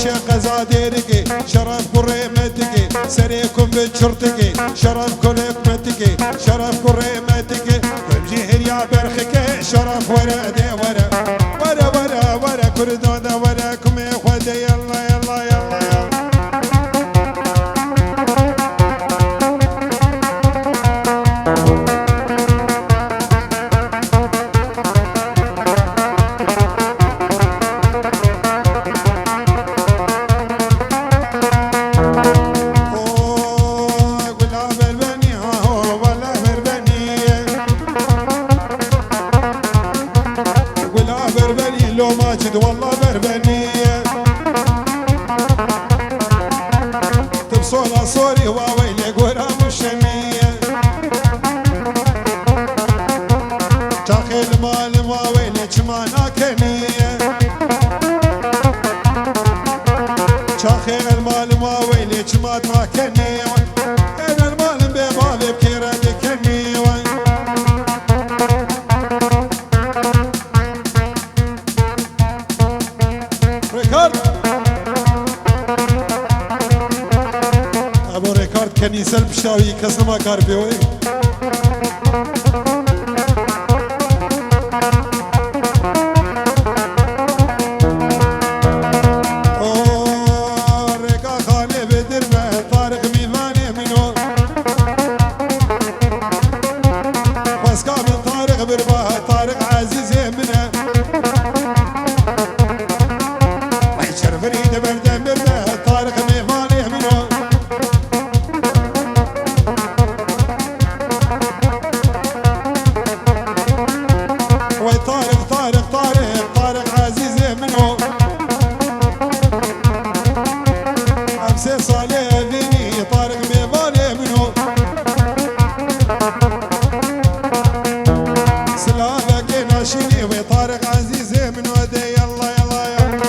شق زاديركي شرف كريمتكي سريكم بالشرطكي شرف كريمتكي شرف كريمتكي وبجيهر يا برخكي شرف ورا دي ورا ورا ورا ورا كردودا وراكم يا اخوتي يلا يلا يلا يلا ماجد والله بربنية تبصولا صوري واويلي قورا مشمية تاخي المال واويلي جمانا كنية تاخي المال واويلي جمانا كنية انا المال ببابي بكيرا بكنية ابو ريكارد كنيسه البشاوي كسر ما كاربيوي ريكا خاني بدربه طارق ميماني منو واسكا من طارق برباه طارق عزيز منه فريد بردم برده طارق ميماني منو وي طارق طارق طارق طارق عزيز منو امسي صالح فيني طارق ميماني منو سلامك ناشيني وي طارق عزيز منو دي يلا يلا يلا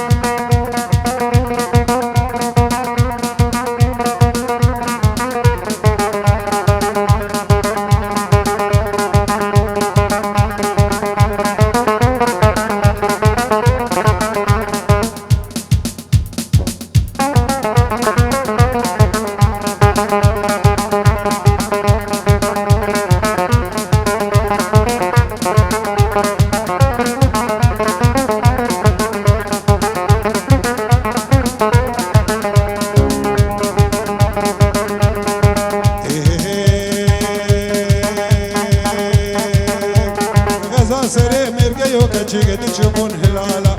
سري مرقيو كجيك تشوفون هلالا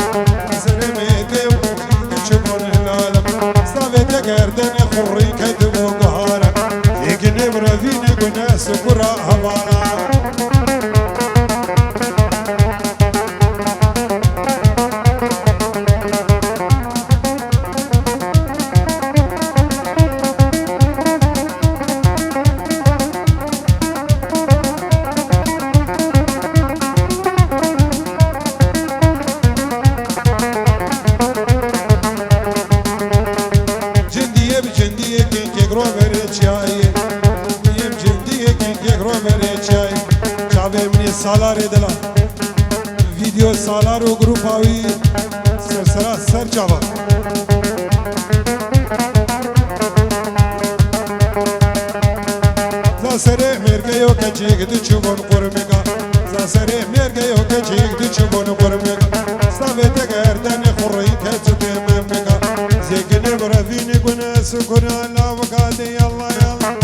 سري مرقيو تشوفون هلالا صافي تقردن خري كدبو قهارا يقني برافيني قنا سكرا هبالا سالار دلا ویدیو سالار و گروپ آوی سرسرا سر جاوا زاسره مرگیو کچیک دی چوبون قرمگا زاسره مرگیو کچیک دی چوبون قرمگا ساوت گردن خوری کچت ممگا زیگن برافینی گنا سکنا لاوکادی الله الله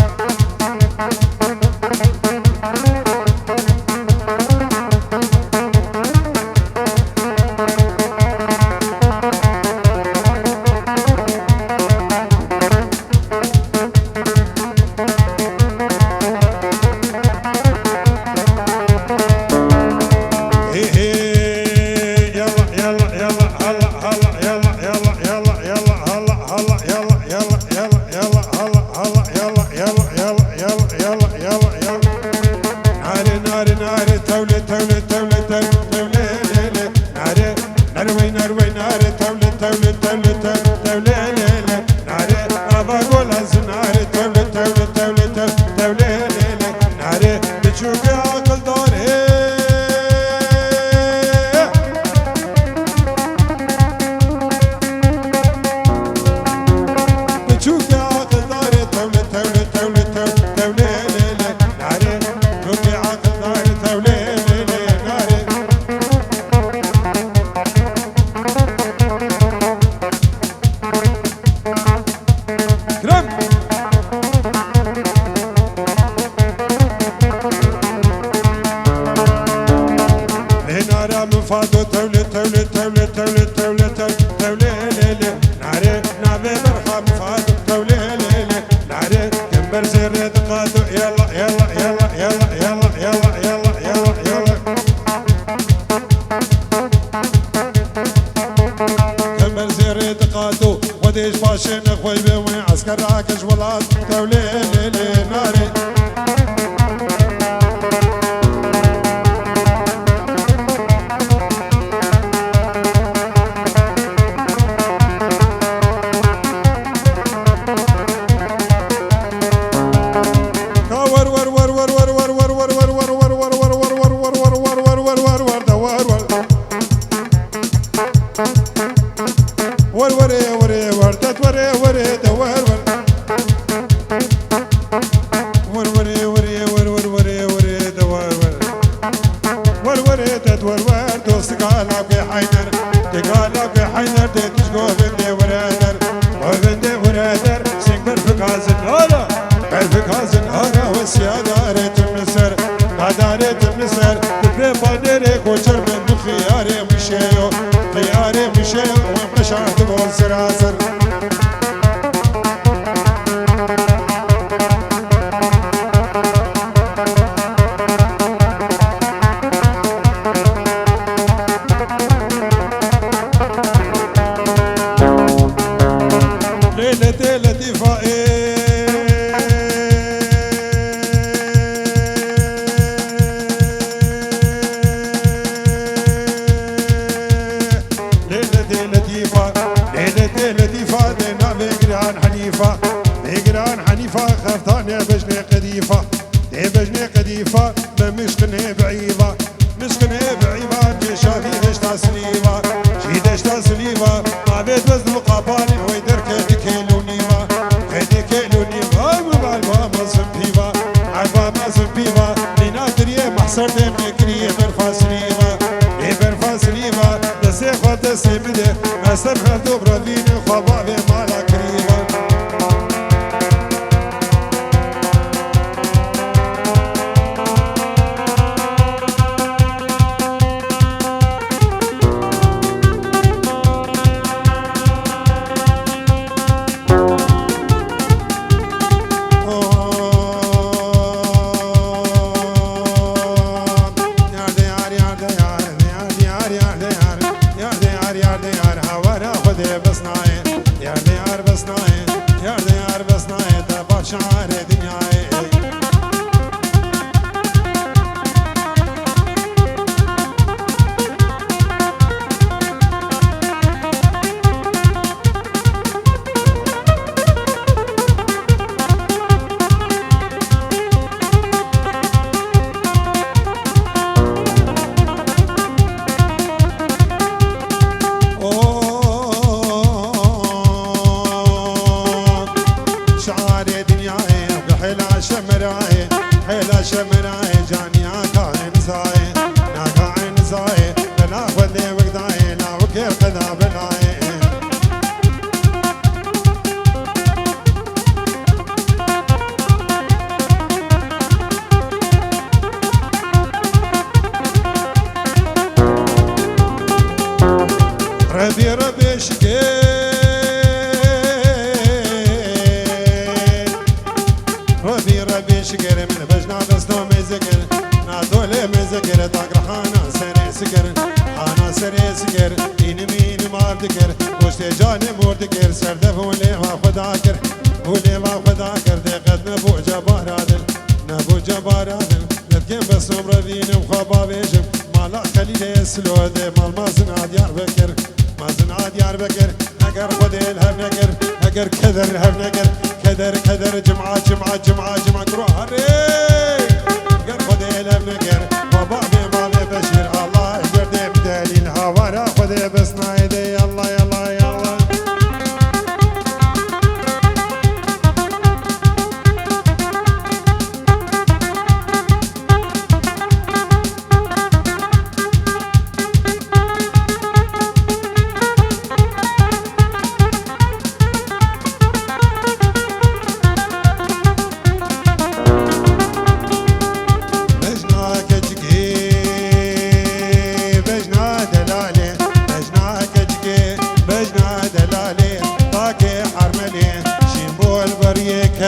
تولي ليلي ناري نابي برخا مفاد تولي ليلي ناري كمبر زير دقاتو يلا يلا يلا يلا يلا يلا يلا يلا يلا كمبر زير دقاتو وديش فاشن اخوي بوي عسكر راكش ولاد تولي ليلي ناري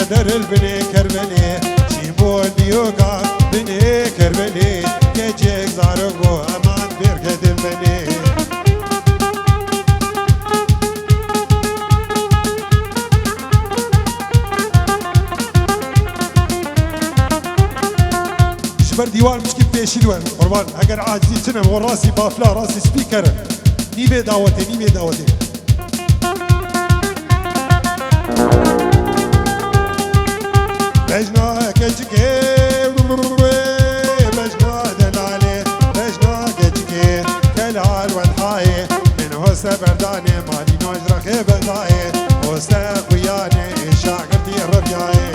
كدر البني كربلي شيمو ديوغا بني كربلي كيجيك زارقو امان بيركد البني شبر ديوان مشكل بيشي دوان قربان اگر عاجزي تنم وراسي بافلا راسي سبيكر نيبي دعوتي نيبي دعوتي بجنا كجكي بجنا دلالي بجنا كجكي كالعال والحاي من هوسة برداني مالي نوجرخي برداي هوسة قياني شاقرتي الربياي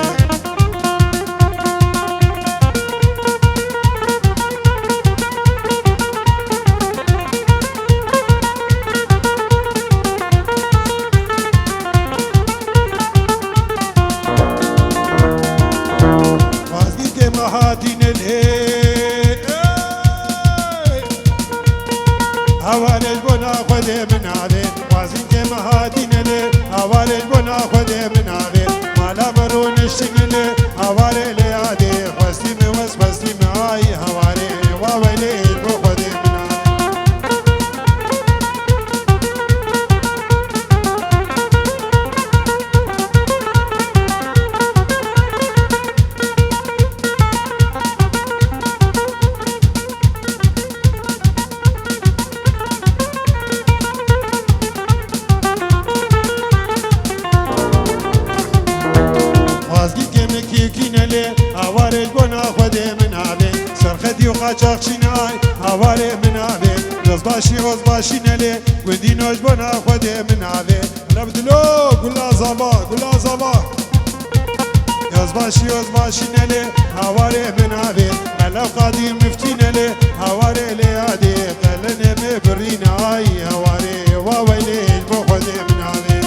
هوالج بنا خذي من عليه وازين كما هادين لي هوالج بنا خذي من عليه مالا برون الشنلي هوالي لي عادي خستي موس خستي معاي هوالي واويلي بو خذي من هوالج بنا خذي من عليه سرخدي وقاچاق شناي هوالي من عليه وزباشي نلي ودينوش بنا خذي من عليه نبدلو قلا زبا وزباشي نلي هوالي من عليه ملو قديم مفتي نلي هوالي لي عادي قلني مبرين هاي هوالي واويلي بو خذي من عليه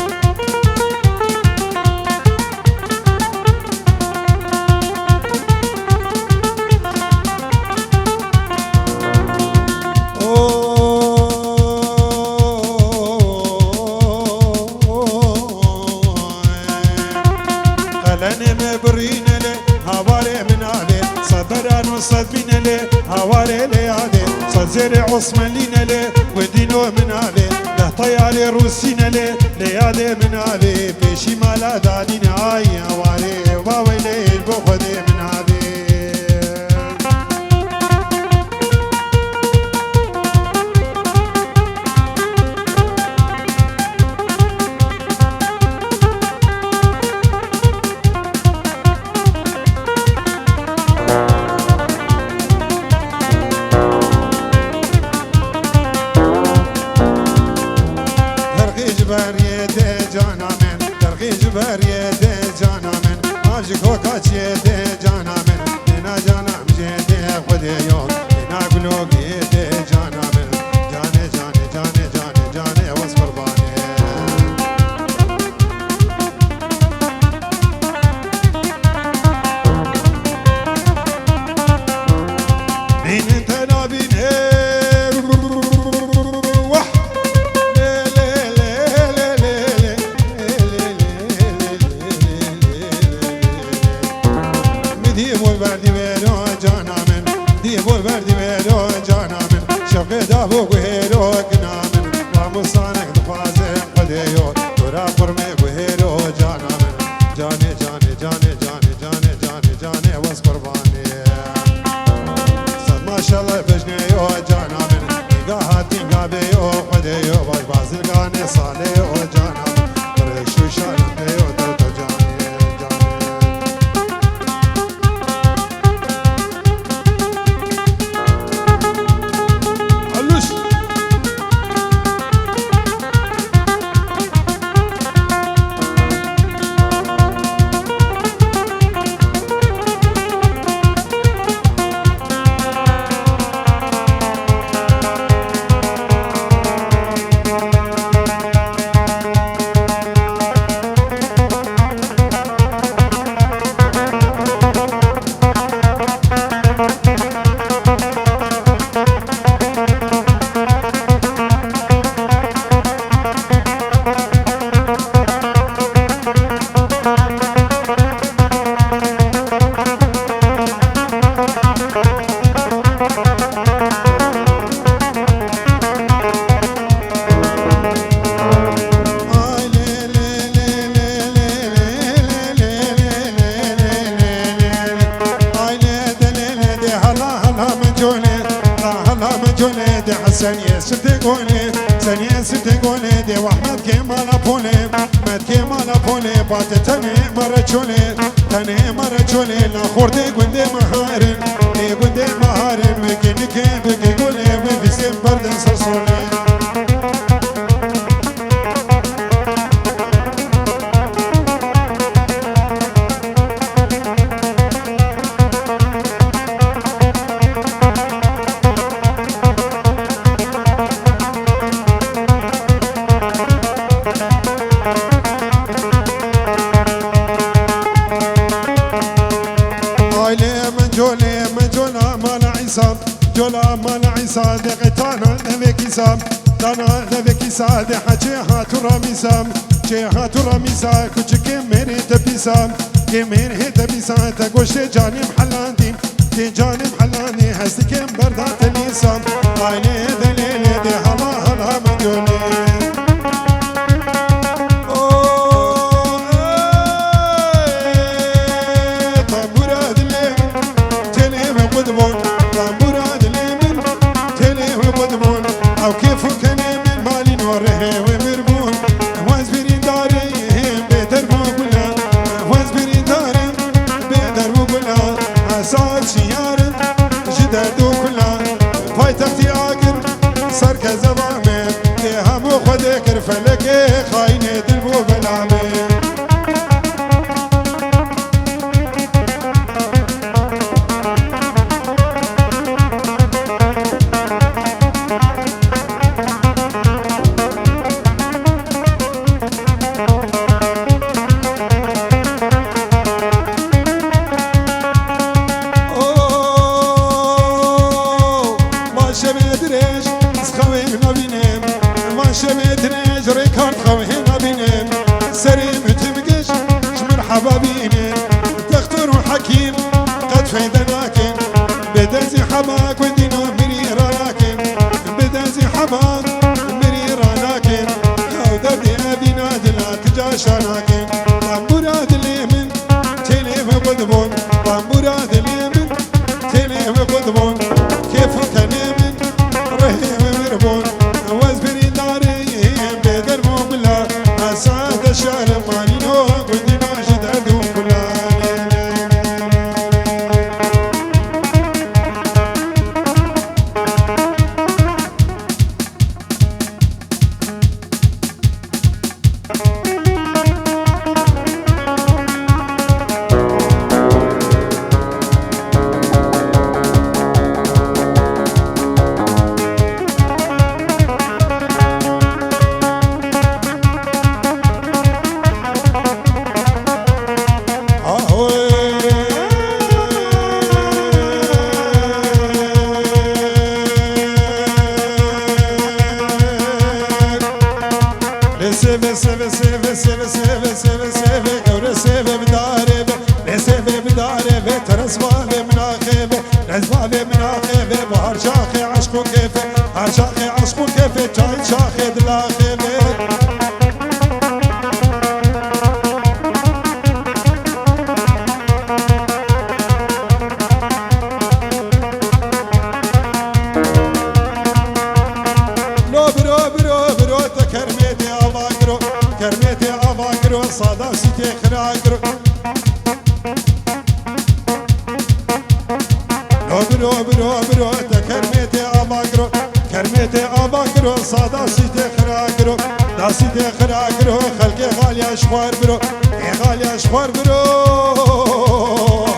صدبين لي هوالي لي علي صد زرع عثمانين لي ودينو من علي له طيالي روسين لي ليالي من علي بشي مالا دالين هاي هوالي واويلي بخدي من علي قولي سنية ست قولي دي واحمد كمال بولي مد كمال بولي بات تني مرة شولي تني مرة شولي لا خوردي قندي مهارن دي قندي مهارن وكيني كي بكي قولي وفي سيم بردن سرسولي جولا مال عيسى دقتانا نبيك سام دانا نبيك ساد حجيها تراميسام جيها تراميسا كوچك ميري تبيسام كمين هي تبيسا تقوش جاني محلاندين دي جاني محلاني هستك بردات اليسام عيني دليلي دي هلا هلا من جولي او كيف كان من مالي نوره ومربون واز برين داري بيدر بوغلا واز برين داري بيدر بوغلا اساد شيار جدر دو كلا فايتختي اقر سرك زبامه هم خدك فلك خاينه دلبو بلامه حبابيني دكتور وحكيم قد فيدناكن بدزي حباك ودينا مريراناكن بدزي حباك مريراناكن او دردي ابينا دلا تجاشاناكن طنبورات اليمن تليف قدبون طنبورات اليمن تليف قدبون كيف كان يمن رهيب مربون وازبري داري بدر مبلا اسعد الشهر مالينو صدا سيتي خراقر برو برو برو تكرميتي أباقرو كرميتي أباقرو صدا سيتي خراقرو دا سيتي خراقرو خلقي غالي أشخوار برو غالي أشخوار برو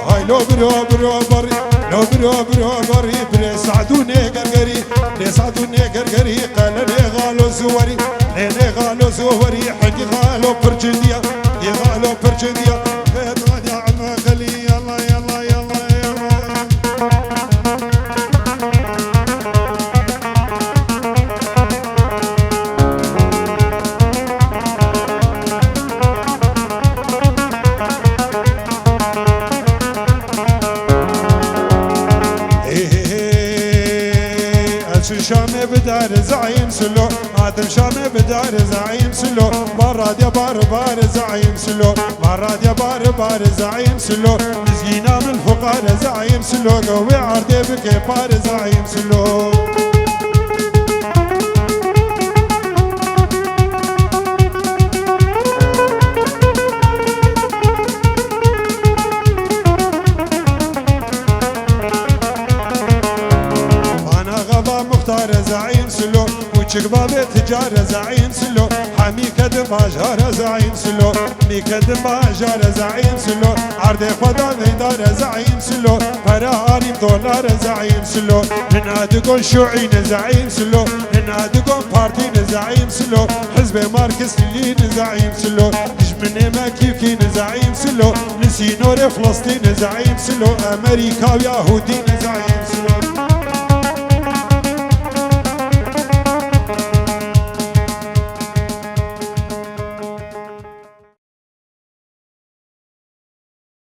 هاي لو برو برو بري لو برو برو بري بري سعدوني قرقري بري سعدوني قرقري قال لي غالو زوري لي غالو زوري حقي غالو برجنديا يغالو برجنديا فيضان يا عم خلي يلا يلا يلا يلا شامي بدار زعيم سلو عادل شامي بدار زعيم سلو براد يا بار بار زعيم سلو براد يا بار بار زعيم سلو مسكينة من الفقار زعيم سلو قوي عردي بكي بار زعيم سلو سواري تجارة زعيم سلو حمي كدم باجار زعيم سلو مي كدم باجار زعيم سلو عرض خدا ميدار زعيم سلو فراريم دولار زعيم سلو هنا دقون شيوعين زعيم سلو هنا دقون بارتين زعيم سلو حزب ماركسيين زعيم سلو من ما كيفين زعيم سلو نسي نور فلسطين زعيم سلو أمريكا ويهودين زعيم